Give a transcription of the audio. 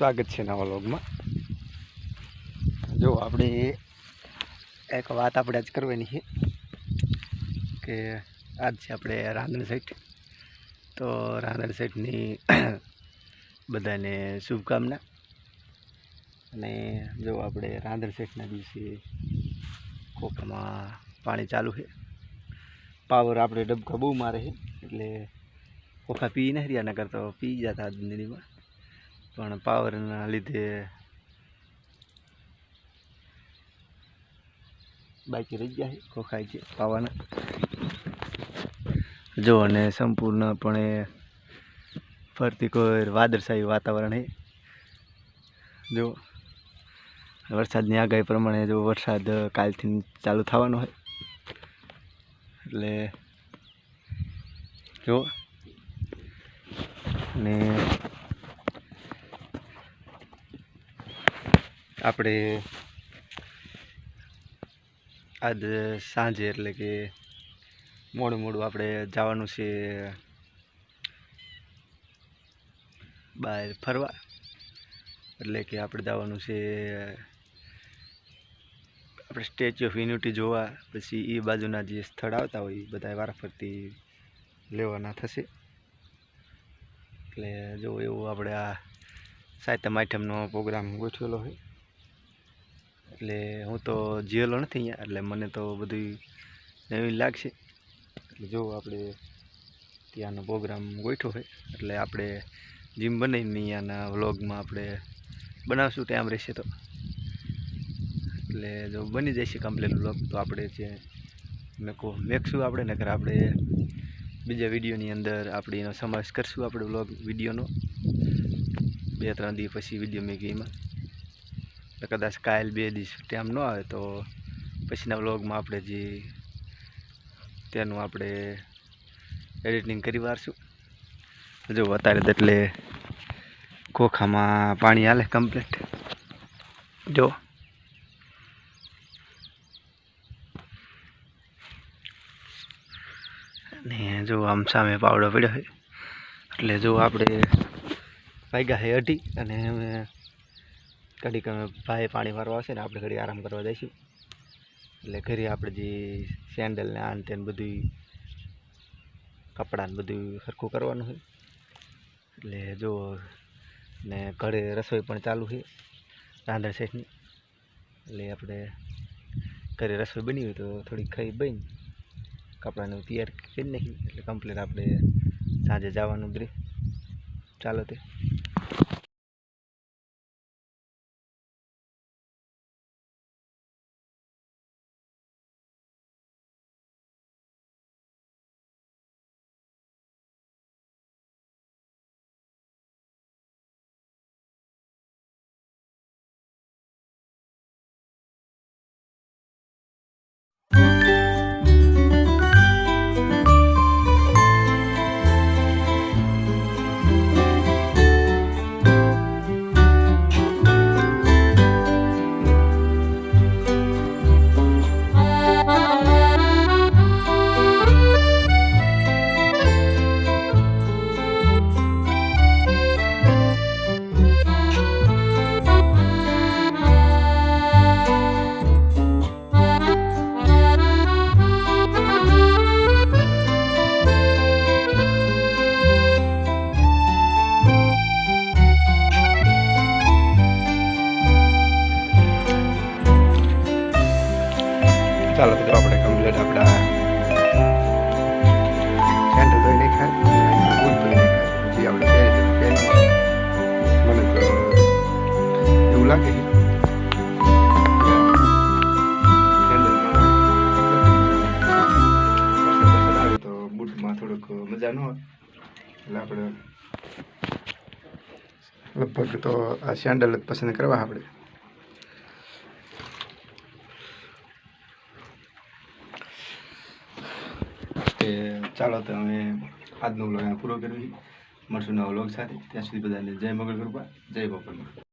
સ્વાગત છે નવા વ્લોગમાં। જો આપણે એક વાત આપણે આજ કરવાની છે કે આજ છે આપણે રાંધણ સાઈટ। તો રાંધણ સાઈટની બધાને શુભકામના। અને જો આપણે રાંધણ સાઈટના દિવસે ખોખામાં પાણી ચાલુ છે। પાવર આપણે ડબકા બહુ મારે છે એટલે ખોખા પી નહીં રહ્યા, નકર તો પી જતા જિંદગીમાં, પણ પાવરના લીધે બાકી રહી ગયા છે ખોખાય છે પાવાના। જો અને સંપૂર્ણપણે ફરતી કોઈ વાદળછાયું વાતાવરણ છે। જો વરસાદની આગાહી પ્રમાણે જો વરસાદ કાલથી ચાલુ થવાનો છે, એટલે જો ને આપણે આજ સાંજે એટલે કે મોડું આપણે જવાનું છે બહાર ફરવા। એટલે કે આપણે જવાનું છે આપણે સ્ટેચ્યુ ઓફ યુનિટી જોવા। પછી એ બાજુના જે સ્થળ આવતા હોય એ બધા વારાફરતી લેવાના થશે। એટલે જો એવું આપણે આ સાતમ આઠમનો પ્રોગ્રામ ગોઠવેલો છે। એટલે હું તો જીયેલો નથી અહીંયા, એટલે મને તો બધું નવીન લાગશે। એટલે જો આપણે ત્યાંનો પ્રોગ્રામ ગોઠવ્યો છે, એટલે આપણે જીમ બનાવીને અહીંયાના વ્લોગમાં આપણે બનાવશું ટાઈમ રહેશે તો। એટલે જો બની જશે કમ્પ્લીટ વ્લોગ તો આપણે જે મેકશું આપણે, નકર આપણે બીજા વિડીયોની અંદર આપણે એનો સમાવેશ કરશું આપણે વ્લોગ વિડીયોનો। 2-3 દિવસ પછી વિડીયો મેકીમાં કદાચ કાલ 2 દિવસ ટાઈમ ન આવે તો પછીના વ્લોગમાં આપણે જે તેનું આપણે એડિટિંગ કરી વારશું। જો અત્યારે એટલે ખોખામાં પાણી હાલે કમ્પ્લીટ। જો ને જો આમ સામે પાવડો પડ્યો છે, એટલે જો આપણે વાગ્યા છે 2:30 અને અમે ઘડીક અમે ભાઈ પાણી મારવા આવશે ને આપણે ઘડી આરામ કરવા જઈશું। એટલે ઘરે આપણે જે સેન્ડલ ને આન તેને બધું કપડાં ને બધું સરખું કરવાનું છે। એટલે જો ને ઘરે રસોઈ પણ ચાલુ છે રાંધણ સાઈટની। એટલે આપણે ઘરે રસોઈ બની હોય તો થોડીક ખાઈ બની કપડાને તૈયાર કરી નાખી, એટલે કમ્પ્લીટ આપણે સાંજે જવાનું જ રહે। ચાલો તે ચાલો તો આપણે કમ્પ્લીટ આપણા સેન્ડલ ધોઈ નાખ્યા, બૂટ ધોઈ નાખ્યા, પછી આપણે પહેરી મને તો એવું લાગે છે સેન્ડલમાં વરસાદ આવે તો બૂટમાં થોડુંક મજા ન હોય, એટલે આપણે લગભગ તો આ સેન્ડલ જ પસંદ કરવા આપણે। ચાલો તો અમે આજનો વ્લોગ પૂરો કરવી, મળશું નવા વ્લોગ સાથે। ત્યાં સુધી બધાને જય મંગળ કૃપા, જય ગોપાલ।